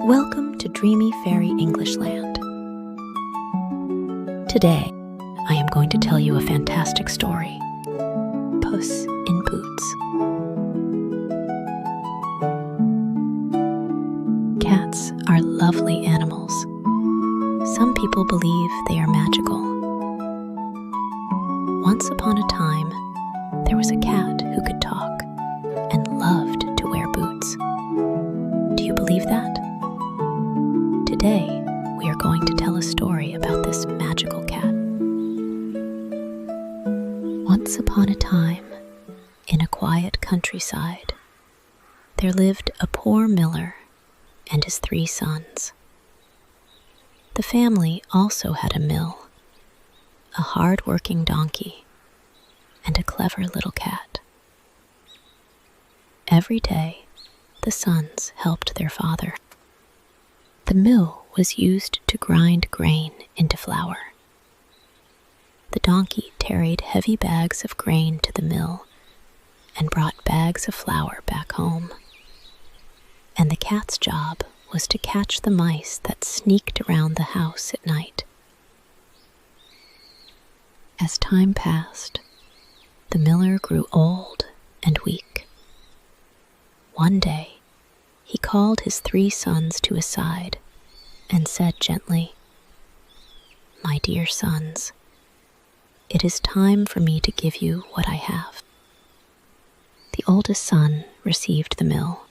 Welcome to Dreamy Fairy English Land. Today, I am going to tell you a fantastic story. Puss in Boots. Cats are lovely animals. Some people believe they are magical. Once upon a time, there was a cat who could talk and loved to wear boots. Do you believe that? Today, we are going to tell a story about this magical cat. Once upon a time, in a quiet countryside, there lived a poor miller and his 3 sons. The family also had a mill, a hard-working donkey, and a clever little cat. Every day, the sons helped their father. The mill was used to grind grain into flour. The donkey carried heavy bags of grain to the mill and brought bags of flour back home. And the cat's job was to catch the mice that sneaked around the house at night. As time passed, the miller grew old and weak. One day, he called his 3 sons to his side and said gently, "My dear sons, it is time for me to give you what I have." The oldest son received the mill.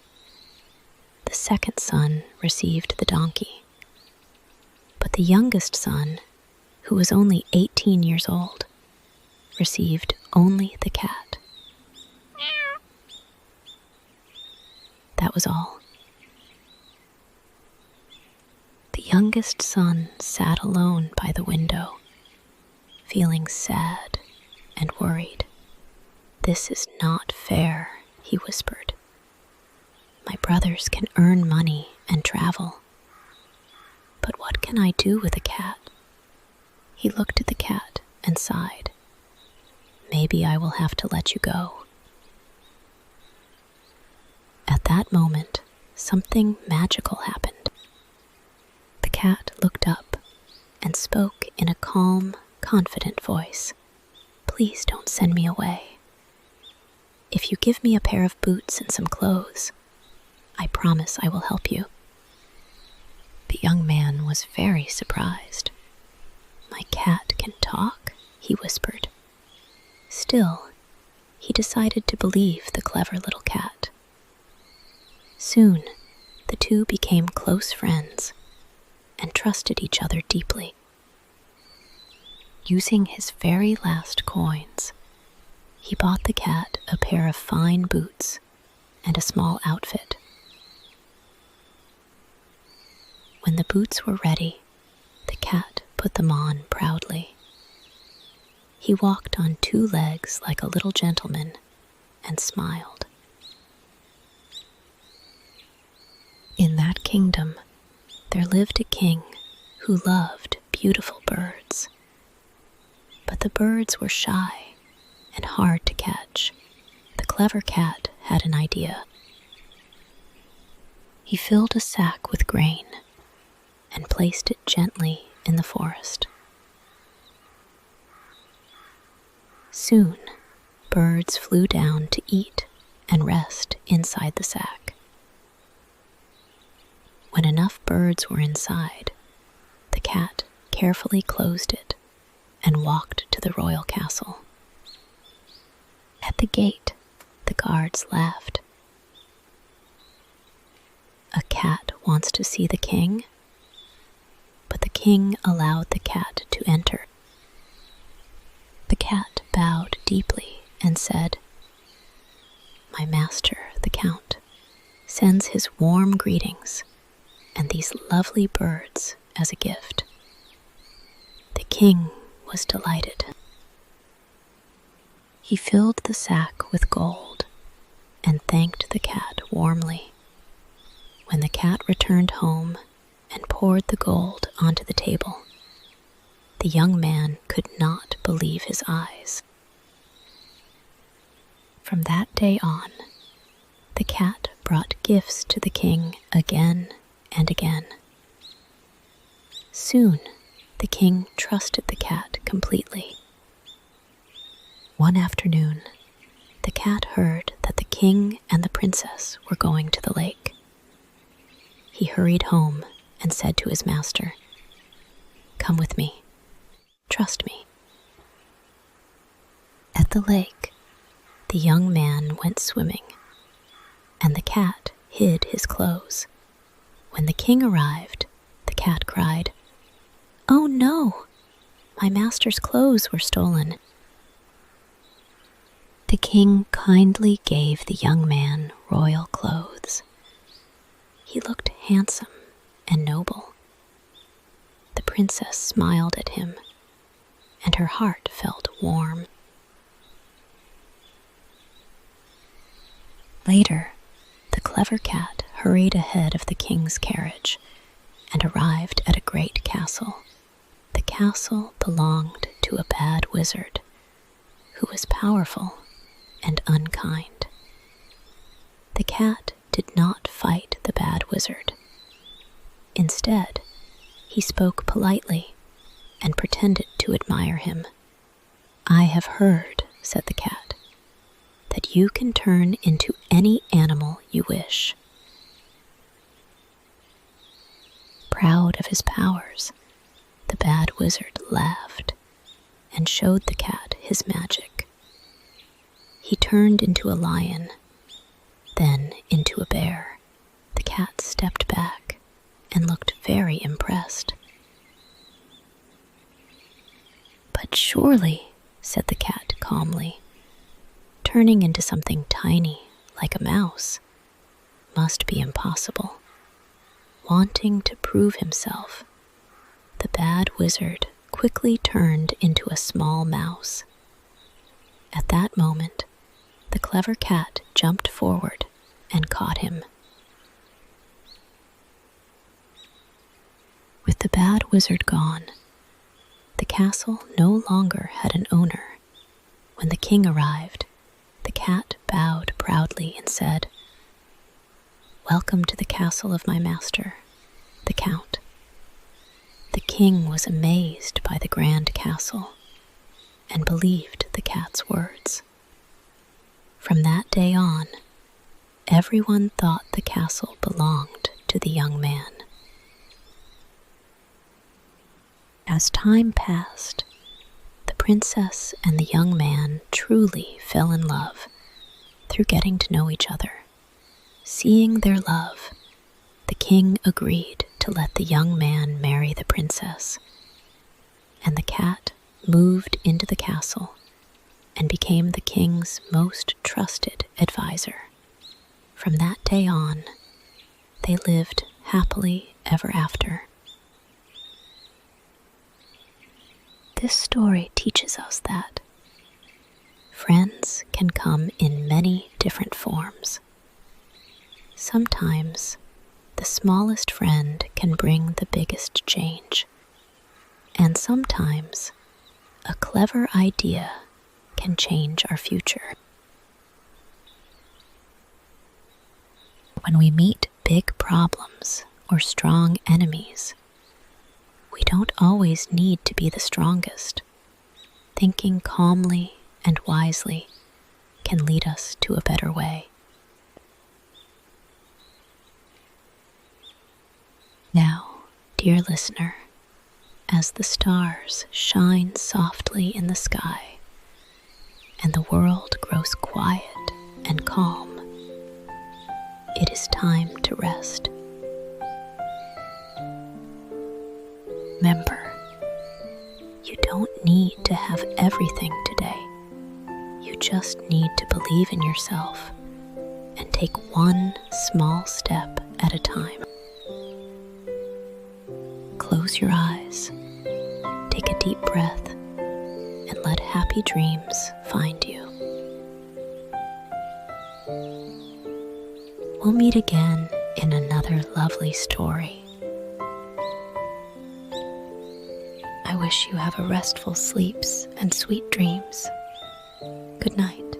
The second son received the donkey. But the youngest son, who was only 18 years old, received only the cat. That was all. The youngest son sat alone by the window, feeling sad and worried. "This is not fair," he whispered. "My brothers can earn money and travel. But what can I do with a cat?" He looked at the cat and sighed. "Maybe I will have to let you go." At that moment, something magical happened. The cat looked up and spoke in a calm, confident voice. "Please don't send me away. If you give me a pair of boots and some clothes, I promise I will help you." The young man was very surprised. "My cat can talk?" he whispered. Still, he decided to believe the clever little cat. Soon, the two became close friends and trusted each other deeply. Using his very last coins, he bought the cat a pair of fine boots and a small outfit. When the boots were ready, the cat put them on proudly. He walked on 2 legs like a little gentleman and smiled. In that kingdom, there lived a king who loved beautiful birds. But the birds were shy and hard to catch. The clever cat had an idea. He filled a sack with grain and placed it gently in the forest. Soon, birds flew down to eat and rest inside the sack. When enough birds were inside, the cat carefully closed it and walked to the royal castle. At the gate, the guards laughed. "A cat wants to see the king?" But the king allowed the cat to enter. The cat bowed deeply and said, "My master, the count, sends his warm greetings and these lovely birds as a gift." The king was delighted. He filled the sack with gold and thanked the cat warmly. When the cat returned home and poured the gold onto the table, the young man could not believe his eyes. From that day on, the cat brought gifts to the king again and again. Soon, the king trusted the cat completely. One afternoon, the cat heard that the king and the princess were going to the lake. He hurried home and said to his master, "Come with me. Trust me." At the lake, the young man went swimming, and the cat hid his clothes. When the king arrived, the cat cried, "Oh no! My master's clothes were stolen." The king kindly gave the young man royal clothes. He looked handsome and noble. The princess smiled at him, and her heart felt warm. Later, the clever cat hurried ahead of the king's carriage and arrived at a great castle. The castle belonged to a bad wizard who was powerful and unkind. The cat did not fight the bad wizard. Instead, he spoke politely and pretended to admire him. "I have heard," said the cat, "that you can turn into any animal you wish." Proud of his powers, the bad wizard laughed and showed the cat his magic. He turned into a lion, then into a bear. The cat stepped back and looked very impressed. "But surely," said the cat calmly, "turning into something tiny like a mouse must be impossible." Wanting to prove himself, the bad wizard quickly turned into a small mouse. At that moment, the clever cat jumped forward and caught him. With the bad wizard gone, the castle no longer had an owner. When the king arrived, the cat bowed proudly and said, "Welcome to the castle of my master, the count." The king was amazed by the grand castle and believed the cat's words. From that day on, everyone thought the castle belonged to the young man. As time passed, the princess and the young man truly fell in love through getting to know each other. Seeing their love, the king agreed to let the young man marry the princess, and the cat moved into the castle and became the king's most trusted advisor. From that day on, they lived happily ever after. This story teaches us that friends can come in many different forms. Sometimes, the smallest friend can bring the biggest change, and sometimes, a clever idea can change our future. When we meet big problems or strong enemies, we don't always need to be the strongest. Thinking calmly and wisely can lead us to a better way. Now, dear listener, as the stars shine softly in the sky and the world grows quiet and calm, it is time to rest. Remember, you don't need to have everything today. You just need to believe in yourself and take one small step at a time. Close your eyes, take a deep breath, and let happy dreams find you. We'll meet again in another lovely story. I wish you have a restful sleeps and sweet dreams. Good night.